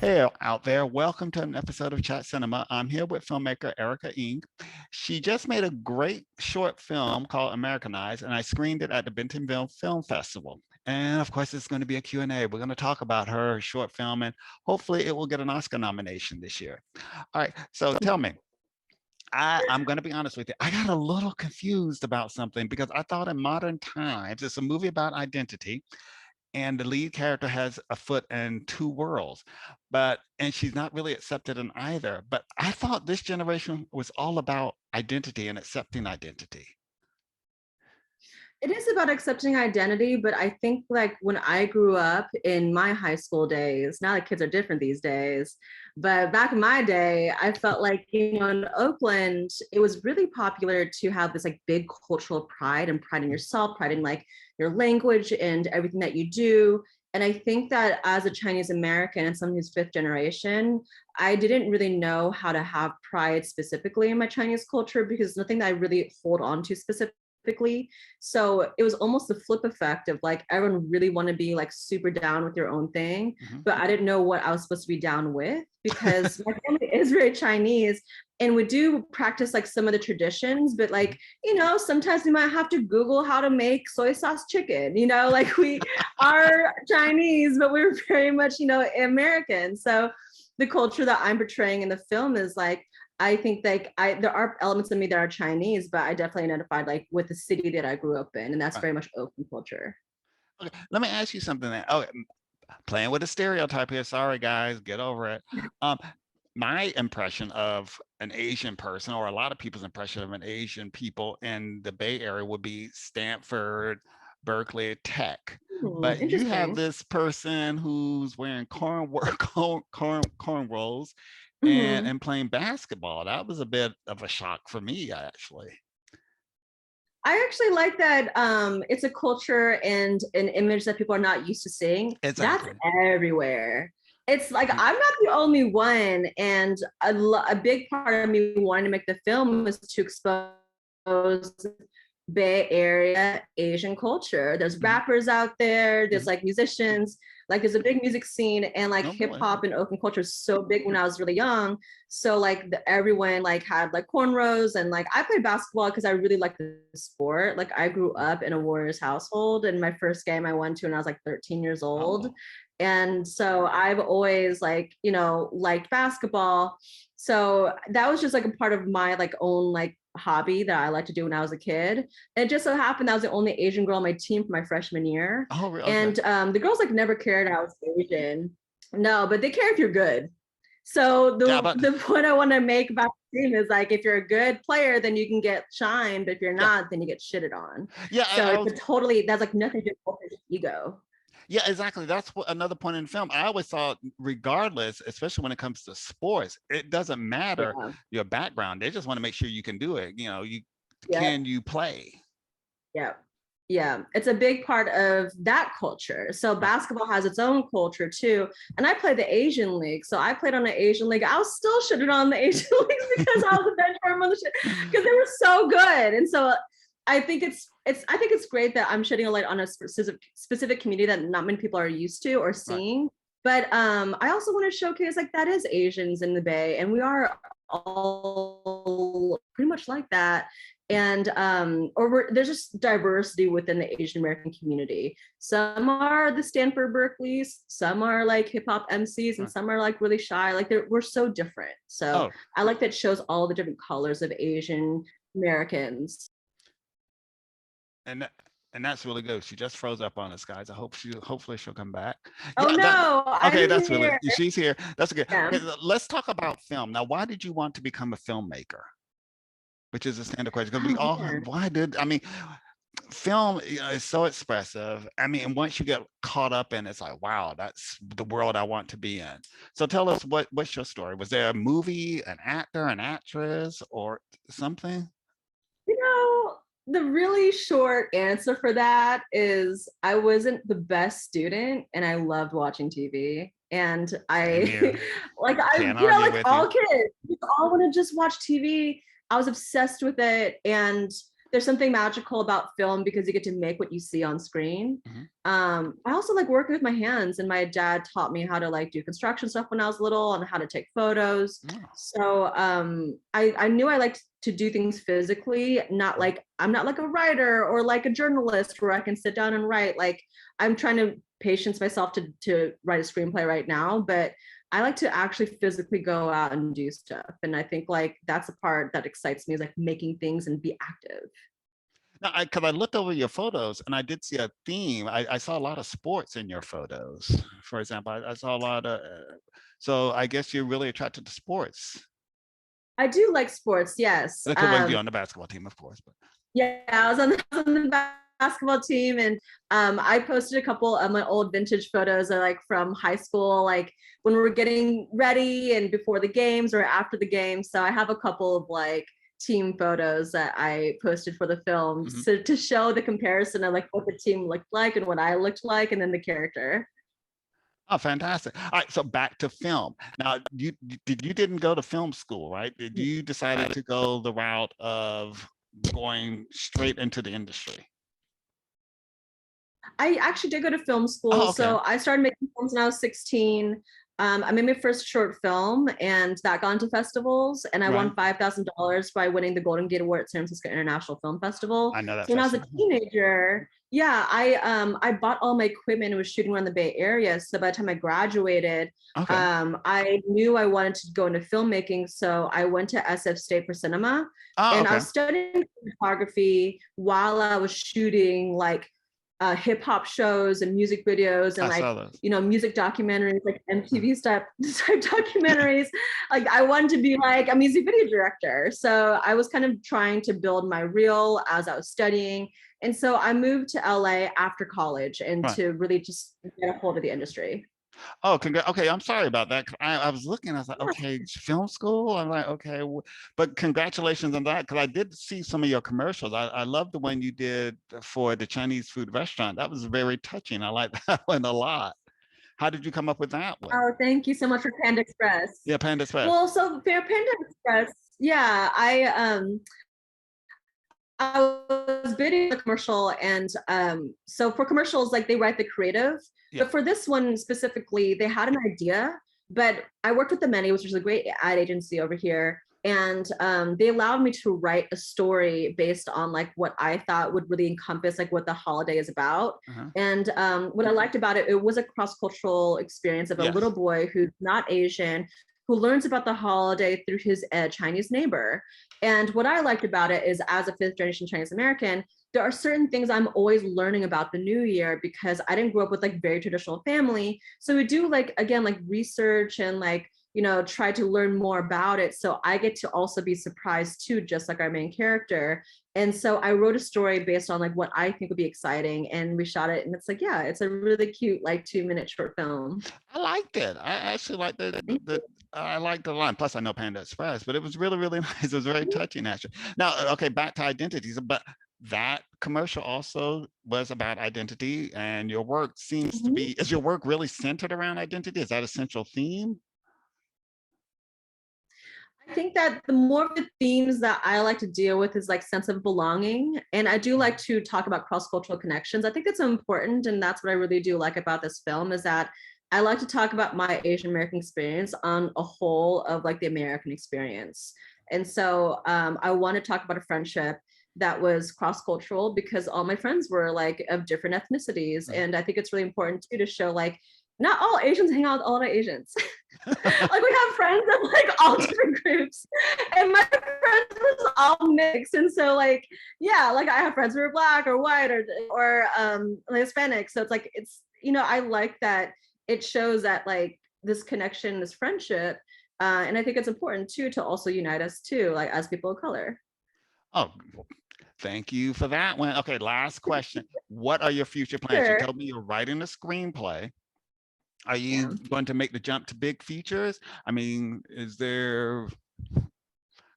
Hey out there, welcome to an episode of Chat Cinema. I'm here with filmmaker Erica Eng. She just made a great short film called Americanized, and I screened it at the Bentonville Film Festival. And of course, it's going to be a Q&A. We're going to talk about her short film, and hopefully it will get an Oscar nomination this year. All right, so tell me, I'm going to be honest with you. I got a little confused about something because I thought in modern times, it's a movie about identity and the lead character has a foot in two worlds, and she's not really accepted in either. But I thought this generation was all about identity and accepting identity. It is about accepting identity, but I think like when I grew up in my high school days, now the kids are different these days, but back in my day, I felt like, in Oakland, it was really popular to have this like big cultural pride and pride in yourself, pride in like your language and everything that you do. And I think that as a Chinese American and someone who's fifth generation, I didn't really know how to have pride specifically in my Chinese culture because nothing that I really hold on to specifically. So it was almost the flip effect of like everyone really want to be like super down with your own thing, but I didn't know what I was supposed to be down with because my family is very Chinese and we do practice like some of the traditions, but like, sometimes we might have to Google how to make soy sauce chicken, like we are Chinese, but we're very much, American. So the culture that I'm portraying in the film is like, I think like there are elements of me that are Chinese, but I definitely identified like with the city that I grew up in, and that's very much open culture. Okay, let me ask you something. Oh, playing with a stereotype here. Sorry, guys, get over it. My impression of an Asian person, or a lot of people's impression of an Asian people in the Bay Area, would be Stanford, Berkeley, Tech. But you have this person who's wearing cornrows and playing basketball. That was a bit of a shock for me, actually. I actually like that it's a culture and an image that people are not used to seeing. Exactly. That's everywhere. It's like I'm not the only one, and a big part of me wanting to make the film was to expose Bay Area Asian culture. There's rappers out there, there's like musicians, like there's a big music scene, and like hip hop and open culture is so big when I was really young. So like everyone like had like cornrows, and like I played basketball because I really liked the sport. Like I grew up in a Warriors household, and my first game I went to when I was like 13 years old. And so I've always like, liked basketball. So that was just like a part of my like own like hobby that I liked to do when I was a kid. And it just so happened that I was the only Asian girl on my team for my freshman year. Oh, really? And the girls like never cared I was Asian. No, but they care if you're good. So the point I want to make about the team is like, if you're a good player, then you can get shine, but if you're not, then you get shitted on. Yeah. So that's like nothing to do with ego. Yeah, exactly. That's another point in film. I always thought, regardless, especially when it comes to sports, it doesn't matter your background. They just want to make sure you can do it. Can you play? Yeah, it's a big part of that culture. So basketball has its own culture too. And I played the Asian League. So I played on the Asian League. I was still shitted on the Asian Leagues because I was a benchwarmer on the shit because they were so good. And so I think it's great that I'm shedding a light on a specific community that not many people are used to or seeing. But I also want to showcase like that is Asians in the Bay, and we are all pretty much like that. And there's just diversity within the Asian American community. Some are the Stanford Berkeleys, some are like hip hop MCs, and some are like really shy. Like we're so different. So I like that it shows all the different colors of Asian Americans. And that's really good. She just froze up on us, guys. Hopefully she'll come back. Oh no! Okay, that's really. She's here. That's good. Yeah. Okay, let's talk about film now. Why did you want to become a filmmaker? Which is a standard question because we all. Film is so expressive. And once you get caught up in it, it's like, wow, that's the world I want to be in. So tell us what's your story? Was there a movie, an actor, an actress, or something? The really short answer for that is I wasn't the best student and I loved watching TV. And I like all kids, we all want to just watch TV. I was obsessed with it. And there's something magical about film because you get to make what you see on screen. Mhm. I also like working with my hands, and my dad taught me how to like do construction stuff when I was little and how to take photos. Oh. So I knew I liked to do things physically, not like I'm not like a writer or like a journalist where I can sit down and write. Like I'm trying to patience myself to write a screenplay right now, but I like to actually physically go out and do stuff. And I think like that's the part that excites me, is like making things and be active. Now, because I looked over your photos and I did see a theme. I saw a lot of sports in your photos. For example, I saw a lot of, so I guess you're really attracted to sports. I do like sports, yes. Look, well, you're on the basketball team, of course, but Yeah, I was on the basketball team, and I posted a couple of my old vintage photos of, like from high school, like when we were getting ready and before the games or after the games. So I have a couple of like team photos that I posted for the film, mhm. so to show the comparison of like what the team looked like and what I looked like, and then the character. Oh, fantastic. All right, so back to film. Now, you didn't go to film school, right? Did you decided to go the route of going straight into the industry? I actually did go to film school. Oh, okay. So I started making films when I was 16. I made my first short film, and that got into festivals. And I Right. won $5,000 by winning the Golden Gate Award at San Francisco International Film Festival. I know that So when I was a festival. teenager, yeah, I bought all my equipment and was shooting around the Bay Area. So by the time I graduated, Okay. I knew I wanted to go into filmmaking. So I went to SF State for cinema, Oh, and I okay. was studying photography while I was shooting like hip hop shows and music videos and I like, saw those. you know, music documentaries, like MTV type documentaries. Like I wanted to be like a music video director. So I was kind of trying to build my reel as I was studying. And so I moved to LA after college and Right. to really just get a hold of the industry. Oh, okay. I'm sorry about that. 'Cause I was looking, I was like, okay, film school. I'm like, okay, but congratulations on that. Because I did see some of your commercials. I love the one you did for the Chinese food restaurant. That was very touching. I like that one a lot. How did you come up with that one? Oh, thank you so much for Panda Express. Yeah, Panda Express. Well, so for Panda Express, yeah, I was bidding a commercial, and so for commercials, like they write the creative, Yeah. but for this one specifically, they had an idea. But I worked with the Many, which is a great ad agency over here, and they allowed me to write a story based on like what I thought would really encompass like what the holiday is about. Uh-huh. And what I liked about it, it was a cross-cultural experience of a little Yes. boy who's not Asian, who learns about the holiday through his Chinese neighbor. And what I liked about it is, as a fifth generation Chinese American, there are certain things I'm always learning about the new year because I didn't grow up with like very traditional family. So we do like, again, like research and like, you know, try to learn more about it. So I get to also be surprised too, just like our main character. And so I wrote a story based on like what I think would be exciting, and we shot it. And it's like, yeah, it's a really cute, like 2-minute short film. I liked it. I actually liked the I liked the line. Plus, I know Panda Express, but it was really, really nice. It was very touching, actually. Now, okay, back to identities, but that commercial also was about identity, and your work seems to Mhm. be, is your work really centered around identity? Is that a central theme? I think that the more of the themes that I like to deal with is like sense of belonging. And I do like to talk about cross-cultural connections. I think that's important. And that's what I really do like about this film, is that I like to talk about my Asian American experience on a whole of like the American experience. And so I want to talk about a friendship that was cross-cultural because all my friends were like of different ethnicities. Mhm. And I think it's really important too to show like not all Asians hang out with all the Asians. Like we have friends of like all different groups, and my friends was all mixed. And so like, yeah, like I have friends who are black or white or Hispanic. So it's like, it's, you know, I like that it shows that like this connection, this friendship. And I think it's important too to also unite us too, like as people of color. Oh, well, thank you for that one. Okay, last question. What are your future plans? You Sure. told me you're writing a screenplay. Are Yeah. you going to make the jump to big features? I mean, is there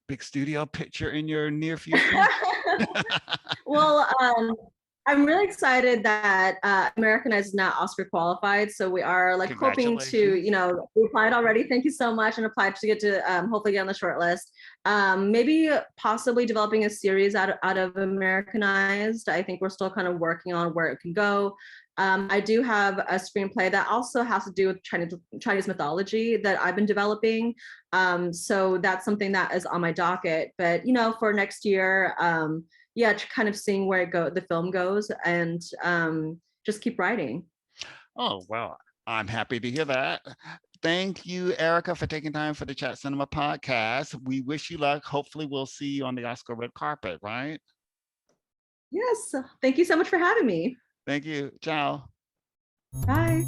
big studio picture in your near future? Well, I'm really excited that Americanized is now Oscar qualified. So we are like hoping to, Congratulations. we applied already. Thank you so much, and applied to get to hopefully get on the short list. Maybe possibly developing a series out of Americanized. I think we're still kind of working on where it can go. I do have a screenplay that also has to do with Chinese mythology that I've been developing. So that's something that is on my docket. But for next year, yeah, kind of seeing where the film goes, and just keep writing. Oh, well, I'm happy to hear that. Thank you, Erica, for taking time for the Chat Cinema podcast. We wish you luck. Hopefully, we'll see you on the Oscar red carpet, right? Yes, thank you so much for having me. Thank you. Ciao. Bye.